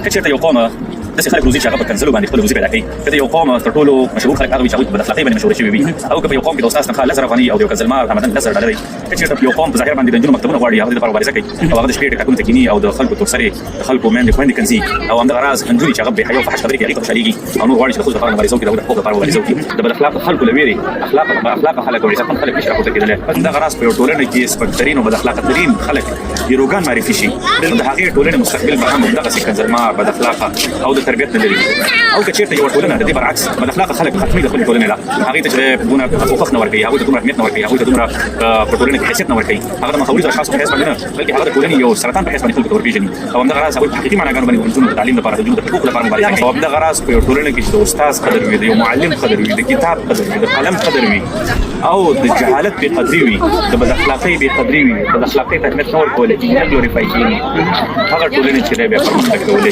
کچېرته یو قوم داسې خلک روزي چې هغه په کنځلو باندې خپل روزي پیدا کوي کله یو قوم تر ټولو مشهور خلک هغه وي چې هغوی په بد اخلاقۍ باندې مشهور شوي وي او که په یو قوم کې د استاد تنخواه 10,000 افغانۍ او د یو کنځلمار همدن 10,000 ډالرۍ کچېرته یو قوم په ظاهر باندې د نجونو مکتبونه غواړي هغه د لپاره مبارزه کوي او هغه د شپې ټاکنو ته کیني او د خلکو تورسرې د خلکو میندې خویندې کنځي او همدغه راز نجونې چې هغه بې حیا او فحش خبرې کوي هغې ته خوشحالېږي او نور غواړي چې د ښځو لپاره مبارزه وکړي د حقوقو لپاره مبارزه وکړي د بد اخلاقو خلکو له ویرې اخلاقه خلک او عزتمند خلک نشي راپورته کېدلی همدغه راز په یو ټولنه کې سپکترین او بد اخلاقه ترین خلک هیروګان معرفي شي نو د هغې ټولنې مستقبل به هم همدغسې کنځلمار بد اخلاقه او د تربیت نه لري او که چېرته یوه ټولنه د دې برعکس بد اخلاقه خلک ختمي د خپلې ټولنې له هغې ته چې دونه حقوق نه ورکوي هغوی ته دومره اهمیت نه ورکوي هغوی ته دومره په ټولنه کې حیثیت نه ورکوي هغه د مخاوريزو اشخاصو په حیث باندې نه بلکې هغه د ټولنې یو سرطان په حیث باندې خلکو ته ورپېژني او همدغه راز هغوی په حقیقي معناګانو باندې د نجونو د تعلیم لپاره د نجونو د حقوقو لپاره مبارزه کوي او همدغه راز په یو ټولنه کې چې د استاد قدر وي د یو معلم قدر وي د کتاب قدر وي د قلم قدر وي او د جهالت بې قدري وي د بد اخلاقۍ بې قدري وي بد اخلاقۍ ته اهمیت نه ورکولی نه ګلوریفای کېږي هغه ټولنې چې دی بیا پرمختګ کولی شي